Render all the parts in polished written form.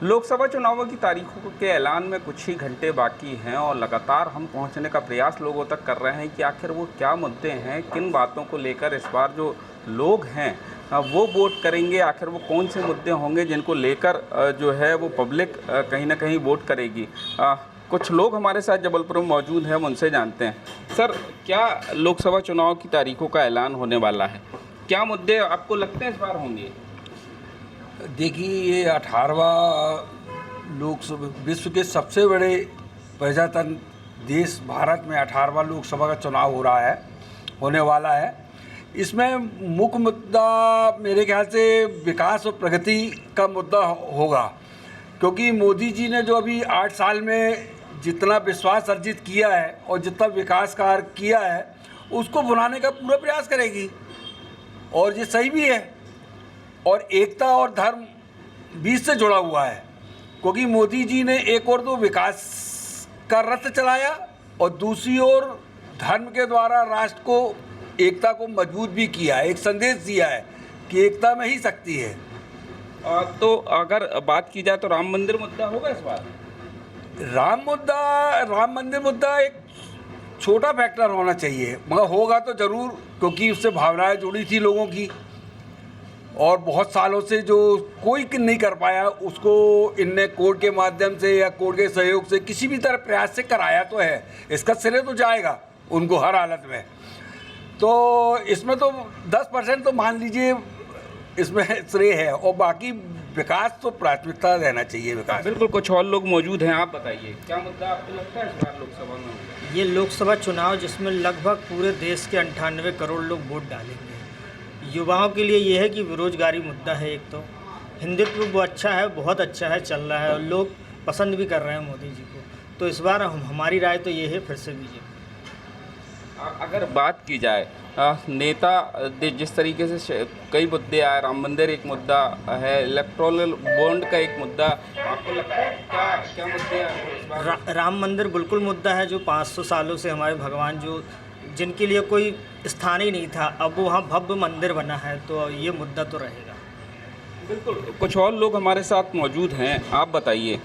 लोकसभा चुनावों की तारीखों के ऐलान में कुछ ही घंटे बाकी हैं और लगातार हम पहुंचने का प्रयास लोगों तक कर रहे हैं कि आखिर वो क्या मुद्दे हैं, किन बातों को लेकर इस बार जो लोग हैं वो वोट करेंगे, आखिर वो कौन से मुद्दे होंगे जिनको लेकर जो है वो पब्लिक कहीं ना कहीं वोट करेगी। कुछ लोग हमारे साथ जबलपुर में मौजूद हैं, हम उनसे जानते हैं। सर, क्या लोकसभा चुनाव की तारीखों का ऐलान होने वाला है? क्या मुद्दे आपको लगते हैं इस बार होंगे? देखिए, ये 18वां लोकसभा, विश्व के सबसे बड़े प्रजातंत्र देश भारत में 18वां लोकसभा का चुनाव होने वाला है। इसमें मुख्य मुद्दा मेरे ख्याल से विकास और प्रगति का मुद्दा होगा, क्योंकि मोदी जी ने जो अभी 8 साल में जितना विश्वास अर्जित किया है और जितना विकास कार्य किया है उसको बनाने का पूरा प्रयास करेगी, और ये सही भी है। और एकता और धर्म बीच से जुड़ा हुआ है, क्योंकि मोदी जी ने एक ओर तो विकास का रथ चलाया और दूसरी ओर धर्म के द्वारा राष्ट्र को, एकता को मजबूत भी किया है। एक संदेश दिया है कि एकता में ही शक्ति है। तो अगर बात की जाए तो राम मंदिर मुद्दा होगा इस बार? राम मंदिर मुद्दा एक छोटा फैक्टर होना चाहिए, मगर होगा तो ज़रूर, क्योंकि उससे भावनाएं जुड़ी थी लोगों की, और बहुत सालों से जो कोई नहीं कर पाया उसको इनने कोर्ट के माध्यम से या कोर्ट के सहयोग से किसी भी तरह प्रयास से कराया तो है। इसका श्रेय तो जाएगा उनको हर हालत में। तो इसमें तो 10% तो मान लीजिए इसमें श्रेय है, और बाकी विकास तो प्राथमिकता रहना चाहिए। विकास बिल्कुल। कुछ और लोग मौजूद हैं, आप बताइए क्या मुद्दा आपको लगता है इस बार लोकसभा में? ये लोकसभा चुनाव जिसमें लगभग पूरे देश के 98 करोड़ लोग वोट डालेंगे। युवाओं के लिए ये है कि बेरोजगारी मुद्दा है। एक तो हिंदुत्व वो अच्छा है, बहुत अच्छा है, चल रहा है और लोग पसंद भी कर रहे हैं मोदी जी को। तो इस बार हमारी राय तो ये है फिर से बीजेपी। अगर बात की जाए नेता जिस तरीके से कई मुद्दे आए, राम मंदिर एक मुद्दा है, इलेक्टोरल बॉन्ड का एक मुद्दा, आपको लगता है क्या मुद्दे आए इस बार? राम मंदिर बिल्कुल मुद्दा है, जो 500 सालों से हमारे भगवान जो जिनके लिए कोई स्थान ही नहीं था, अब वहाँ भव्य मंदिर बना है, तो ये मुद्दा तो रहेगा। बिल्कुल। कुछ और लोग हमारे साथ मौजूद हैं, आप बताइए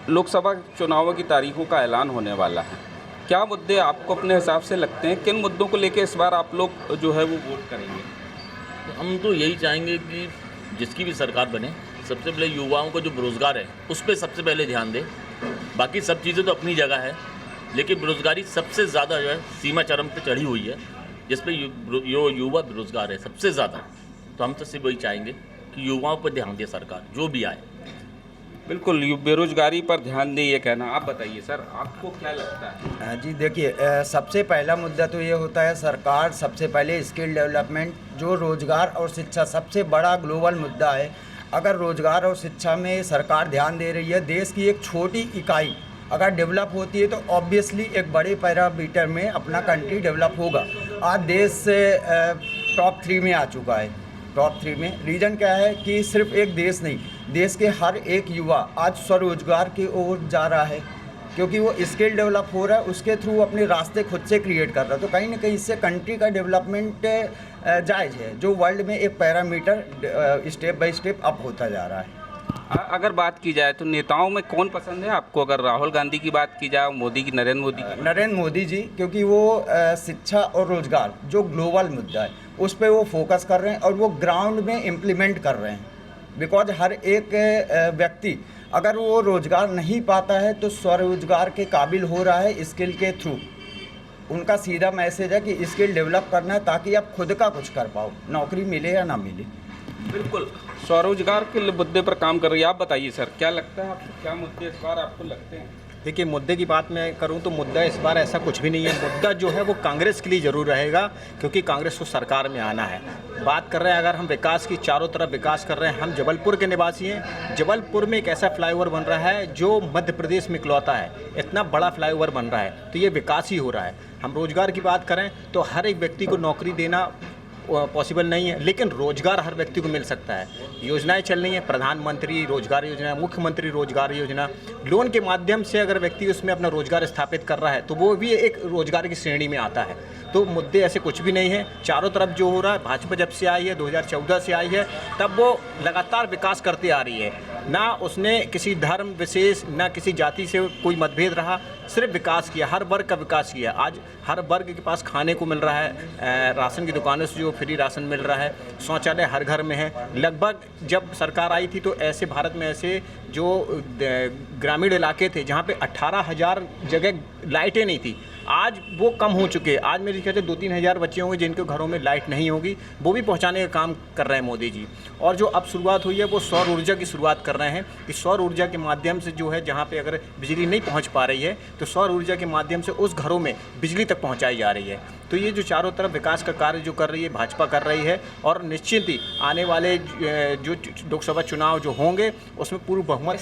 लोकसभा चुनावों की तारीखों का ऐलान होने वाला है, क्या मुद्दे आपको अपने हिसाब से लगते हैं, किन मुद्दों को लेकर इस बार आप लोग जो है वो वोट करेंगे? हम तो यही चाहेंगे कि जिसकी भी सरकार बने, सबसे पहले युवाओं को जो बेरोज़गार है उस पर सबसे पहले ध्यान दे। बाकी सब चीज़ें तो अपनी जगह है, लेकिन बेरोज़गारी सबसे ज़्यादा जो है सीमा चरम पे चढ़ी हुई है, जिस पे युवा बेरोज़गार है सबसे ज़्यादा। तो हम तो सिर्फ वही चाहेंगे कि युवाओं पर ध्यान दे सरकार, जो भी आए। बिल्कुल, बेरोजगारी पर ध्यान दे, ये कहना। आप बताइए सर, आपको क्या लगता है? जी देखिए, सबसे पहला मुद्दा तो ये होता है, सरकार सबसे पहले स्किल डेवलपमेंट, जो रोज़गार और शिक्षा सबसे बड़ा ग्लोबल मुद्दा है। अगर रोज़गार और शिक्षा में सरकार ध्यान दे रही है, देश की एक छोटी इकाई अगर डेवलप होती है तो ऑब्वियसली एक बड़े पैरामीटर में अपना कंट्री डेवलप होगा। आज देश से टॉप 3 में आ चुका है। टॉप 3 में रीज़न क्या है कि सिर्फ एक देश नहीं, देश के हर एक युवा आज स्वरोजगार की ओर जा रहा है, क्योंकि वो स्किल डेवलप हो रहा है, उसके थ्रू अपने रास्ते खुद से क्रिएट कर रहा है। तो कहीं ना कहीं इससे कंट्री का डेवलपमेंट जायज़ है, जो वर्ल्ड में एक parameter step by step up होता जा रहा है। अगर बात की जाए तो नेताओं में कौन पसंद है आपको? अगर राहुल गांधी की बात की जाए, मोदी की, नरेंद्र मोदी की? नरेंद्र मोदी जी, क्योंकि वो शिक्षा और रोज़गार जो ग्लोबल मुद्दा है उस पर वो फोकस कर रहे हैं और वो ग्राउंड में इम्प्लीमेंट कर रहे हैं। बिकॉज हर एक व्यक्ति अगर वो रोज़गार नहीं पाता है तो स्वरोजगार के काबिल हो रहा है स्किल के थ्रू। उनका सीधा मैसेज है कि स्किल डेवलप करना है ताकि आप खुद का कुछ कर पाओ, नौकरी मिले या ना मिले। बिल्कुल, स्वरोजगार के मुद्दे पर काम कर रही है। आप बताइए सर, क्या लगता है आपको, क्या मुद्दे इस बार आपको लगते हैं? देखिए, मुद्दे की बात मैं करूं तो मुद्दा इस बार ऐसा कुछ भी नहीं है। मुद्दा जो है वो कांग्रेस के लिए ज़रूर रहेगा, क्योंकि कांग्रेस को सरकार में आना है। बात कर रहे हैं अगर हम विकास की, चारों तरफ विकास कर रहे हैं। हम जबलपुर के निवासी हैं। जबलपुर में एक ऐसा फ्लाईओवर बन रहा है जो मध्य प्रदेश में इकलौता है। इतना बड़ा फ्लाईओवर बन रहा है, तो ये विकास ही हो रहा है। हम रोज़गार की बात करें तो हर एक व्यक्ति को नौकरी देना पॉसिबल नहीं है, लेकिन रोजगार हर व्यक्ति को मिल सकता है। योजनाएं चल रही हैं, प्रधानमंत्री रोजगार योजना, मुख्यमंत्री रोजगार योजना, लोन के माध्यम से अगर व्यक्ति उसमें अपना रोजगार स्थापित कर रहा है तो वो भी एक रोजगार की श्रेणी में आता है। तो मुद्दे ऐसे कुछ भी नहीं है। चारों तरफ जो हो रहा है, भाजपा जब से आई है 2014 से आई है, तब वो लगातार विकास करती आ रही है। ना उसने किसी धर्म विशेष ना किसी जाति से कोई मतभेद रहा, सिर्फ विकास किया, हर वर्ग का विकास किया। आज हर वर्ग के पास खाने को मिल रहा है, राशन की दुकानों से जो फ्री राशन मिल रहा है, शौचालय हर घर में है। लगभग जब सरकार आई थी तो ऐसे भारत में ऐसे जो ग्रामीण इलाके थे जहाँ पे 18,000 जगह लाइटें नहीं थी, आज वो कम हो चुके हैं। आज मेरे ख्याल से 2-3 हज़ार बच्चे होंगे जिनके घरों में लाइट नहीं होगी, वो भी पहुंचाने का काम कर रहे हैं मोदी जी। और जो अब शुरुआत हुई है वो सौर ऊर्जा की शुरुआत कर रहे हैं कि सौर ऊर्जा के माध्यम से जो है जहां पे अगर बिजली नहीं पहुंच पा रही है तो सौर ऊर्जा के माध्यम से उस घरों में बिजली तक पहुंचाई जा रही है। तो ये जो चारों तरफ विकास का कार्य जो कर रही है भाजपा कर रही है, और निश्चित ही आने वाले जो लोकसभा चुनाव जो होंगे उसमें पूर्ण बहुमत।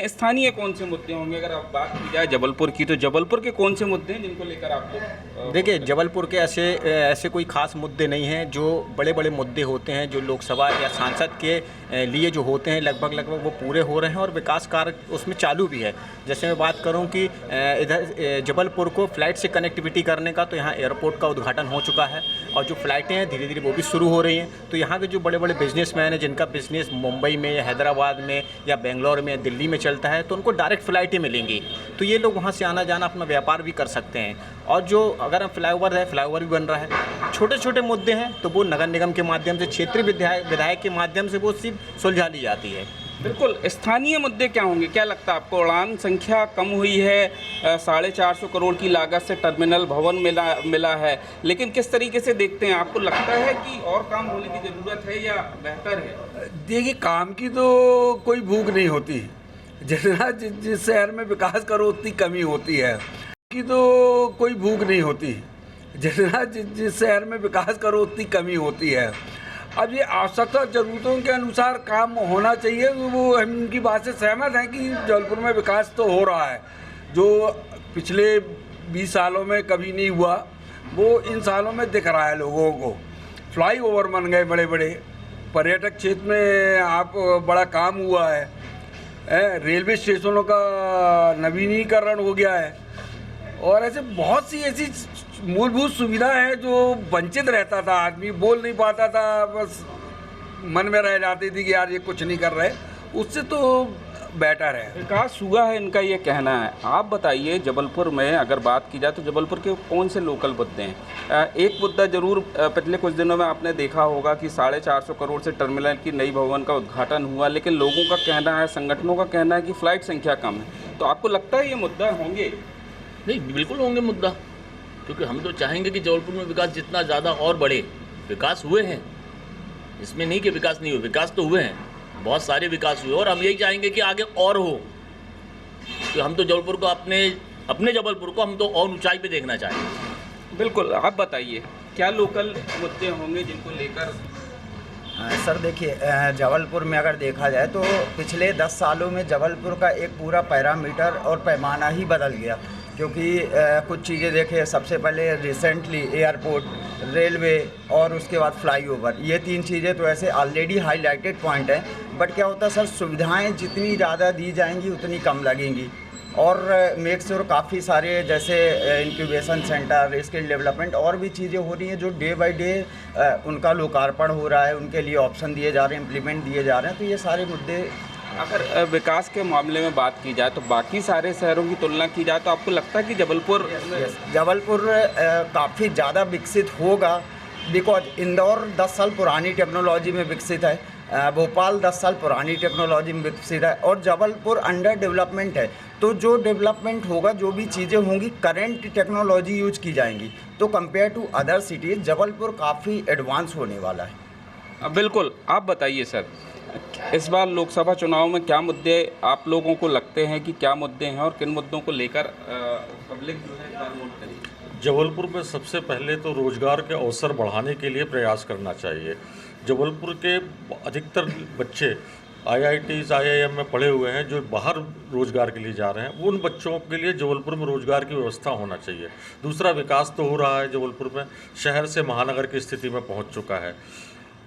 स्थानीय कौन से मुद्दे होंगे अगर आप बात की जाए जबलपुर की, तो जबलपुर के कौन से मुद्दे हैं जिनको लेकर आप लोग? देखिए, जबलपुर के ऐसे कोई खास मुद्दे नहीं हैं। जो बड़े बड़े मुद्दे होते हैं जो लोकसभा या सांसद के लिए जो होते हैं लगभग वो पूरे हो रहे हैं और विकास कार्य उसमें चालू भी है। जैसे मैं बात करूं कि इधर जबलपुर को फ्लाइट से कनेक्टिविटी करने का, तो यहाँ एयरपोर्ट का उद्घाटन हो चुका है और जो फ्लाइटें हैं धीरे धीरे वो भी शुरू हो रही हैं। तो यहाँ के जो बड़े बड़े बिजनेसमैन हैं जिनका बिजनेस मुंबई में या हैदराबाद में या बेंगलोर में या दिल्ली में चलता है, तो उनको डायरेक्ट फ़्लाइटें मिलेंगी, तो ये लोग वहाँ से आना जाना अपना व्यापार भी कर सकते हैं। और जो अगर हम फ्लाईओवर है, फ्लाईओवर भी बन रहा है। छोटे छोटे मुद्दे हैं तो वो नगर निगम के माध्यम से, क्षेत्रीय विधायक के माध्यम से वो सिर्फ सुलझा ली जाती है। बिल्कुल। स्थानीय मुद्दे क्या होंगे, क्या लगता है आपको? उड़ान संख्या कम हुई है, 450 करोड़ की लागत से टर्मिनल भवन मिला है, लेकिन किस तरीके से देखते हैं? आपको लगता है कि और काम होने की ज़रूरत है या बेहतर है? देखिए, काम की तो कोई भूख नहीं होती, जितना जिस शहर में विकास करो उतनी कमी होती है। की तो कोई भूख नहीं होती, जितना जिस शहर में विकास करो उतनी कमी होती है। अब ये आवश्यकता ज़रूरतों के अनुसार काम होना चाहिए, वो हम उनकी बात से सहमत हैं कि जबलपुर में विकास तो हो रहा है। जो पिछले 20 सालों में कभी नहीं हुआ वो इन सालों में दिख रहा है लोगों को। फ्लाईओवर बन गए बड़े बड़े, पर्यटक क्षेत्र में आप बड़ा काम हुआ है, रेलवे स्टेशनों का नवीनीकरण हो गया है, और ऐसे बहुत सी ऐसी मूलभूत सुविधा है जो वंचित रहता था। आदमी बोल नहीं पाता था, बस मन में रह जाती थी कि यार ये कुछ नहीं कर रहे, उससे तो बेटर है। विकास हुआ है इनका ये कहना है। आप बताइए, जबलपुर में अगर बात की जाए तो जबलपुर के कौन से लोकल मुद्दे हैं? एक मुद्दा जरूर पिछले कुछ दिनों में आपने देखा होगा कि 450 करोड़ से टर्मिनल की नई भवन का उद्घाटन हुआ, लेकिन लोगों का कहना है, संगठनों का कहना है कि फ़्लाइट संख्या कम है। तो आपको लगता है ये मुद्दा होंगे? नहीं, बिल्कुल होंगे मुद्दा, क्योंकि हम तो चाहेंगे कि जबलपुर में विकास जितना ज़्यादा और बढ़े। विकास हुए हैं, इसमें नहीं कि विकास नहीं हुए, विकास तो हुए हैं, बहुत सारे विकास हुए, और हम यही चाहेंगे कि आगे और हो। तो हम तो जबलपुर को अपने जबलपुर को हम तो और ऊंचाई पे देखना चाहेंगे। बिल्कुल। आप बताइए क्या लोकल मुद्दे होंगे जिनको लेकर? सर देखिए, जबलपुर में अगर देखा जाए तो पिछले 10 सालों में जबलपुर का एक पूरा पैरामीटर और पैमाना ही बदल गया। क्योंकि कुछ चीज़ें देखें, सबसे पहले रिसेंटली एयरपोर्ट, रेलवे और उसके बाद फ्लाईओवर, ये 3 चीज़ें तो ऐसे ऑलरेडी हाईलाइटेड पॉइंट हैं। बट क्या होता है सर, सुविधाएं जितनी ज़्यादा दी जाएंगी उतनी कम लगेंगी। और मेक श्योर काफ़ी सारे जैसे इंक्यूबेशन सेंटर, स्किल डेवलपमेंट और भी चीज़ें हो रही हैं जो डे बाय डे उनका लोकार्पण हो रहा है, उनके लिए ऑप्शन दिए जा रहे हैं, इम्प्लीमेंट दिए जा रहे हैं। तो ये सारे मुद्दे। अगर विकास के मामले में बात की जाए तो बाकी सारे शहरों की तुलना की जाए तो आपको लगता है कि जबलपुर काफ़ी ज़्यादा विकसित होगा? बिकॉज इंदौर 10 साल पुरानी टेक्नोलॉजी में विकसित है, भोपाल 10 साल पुरानी टेक्नोलॉजी में विकसित है, और जबलपुर अंडर डेवलपमेंट है। तो जो डेवलपमेंट होगा, जो भी चीज़ें होंगी, करंट टेक्नोलॉजी यूज की जाएंगी, तो compare to other cities Jabalpur काफ़ी एडवांस होने वाला है। बिल्कुल। आप बताइए सर, इस बार लोकसभा चुनाव में क्या मुद्दे आप लोगों को लगते हैं कि क्या मुद्दे हैं और किन मुद्दों को लेकर पब्लिक जो है इस बार वोट करेगी? जबलपुर में सबसे पहले तो रोज़गार के अवसर बढ़ाने के लिए प्रयास करना चाहिए। जबलपुर के अधिकतर बच्चे IITs, IIM में पढ़े हुए हैं जो बाहर रोज़गार के लिए जा रहे हैं। उन बच्चों के लिए जबलपुर में रोज़गार की व्यवस्था होना चाहिए। दूसरा, विकास तो हो रहा है जबलपुर में, शहर से महानगर की स्थिति में पहुंच चुका है।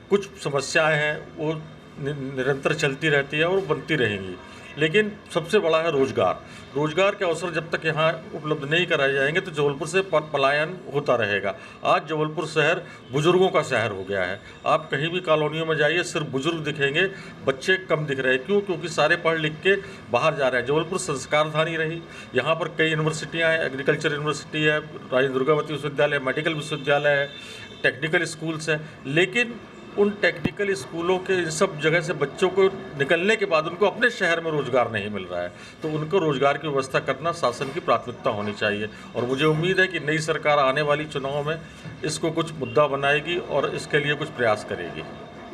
कुछ समस्याएं हैं वो निरंतर चलती रहती है और बनती रहेंगी, लेकिन सबसे बड़ा है रोजगार। रोजगार के अवसर जब तक यहाँ उपलब्ध नहीं कराए जाएंगे तो जबलपुर से पलायन होता रहेगा। आज जबलपुर शहर बुजुर्गों का शहर हो गया है। आप कहीं भी कॉलोनियों में जाइए सिर्फ बुजुर्ग दिखेंगे, बच्चे कम दिख रहे हैं। क्यों? क्योंकि सारे पढ़ लिख के बाहर जा रहे हैं। जबलपुर संस्कारधानी रही, यहाँ पर कई यूनिवर्सिटियाँ हैं, एग्रीकल्चर यूनिवर्सिटी है, राजेंद्र दुर्गावती विश्वविद्यालय, मेडिकल विश्वविद्यालय है, टेक्निकल स्कूल्स हैं। लेकिन उन टेक्निकल स्कूलों के इन सब जगह से बच्चों को निकलने के बाद उनको अपने शहर में रोज़गार नहीं मिल रहा है, तो उनको रोज़गार की व्यवस्था करना शासन की प्राथमिकता होनी चाहिए। और मुझे उम्मीद है कि नई सरकार आने वाली चुनाव में इसको कुछ मुद्दा बनाएगी और इसके लिए कुछ प्रयास करेगी।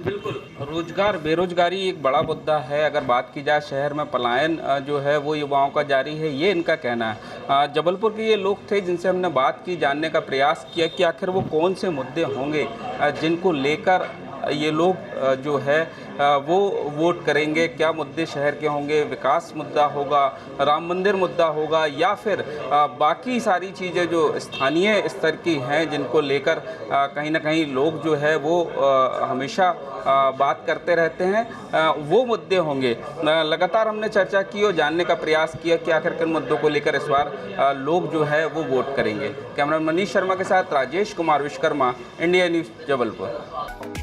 बिल्कुल, रोजगार बेरोजगारी एक बड़ा मुद्दा है। अगर बात की जाए शहर में पलायन जो है वो युवाओं का जारी है, ये इनका कहना है। जबलपुर के ये लोग थे जिनसे हमने बात की, जानने का प्रयास किया कि आखिर वो कौन से मुद्दे होंगे जिनको लेकर ये लोग जो है वो वोट करेंगे। क्या मुद्दे शहर के होंगे? विकास मुद्दा होगा, राम मंदिर मुद्दा होगा, या फिर बाकी सारी चीज़ें जो स्थानीय स्तर की हैं जिनको लेकर कहीं ना कहीं लोग जो है वो हमेशा बात करते रहते हैं, वो मुद्दे होंगे। लगातार हमने चर्चा की और जानने का प्रयास किया कि आखिर किन मुद्दों को लेकर इस बार लोग जो है वो वोट करेंगे। कैमरामैन मनीष शर्मा के साथ राजेश कुमार विश्वकर्मा, इंडिया न्यूज़, जबलपुर।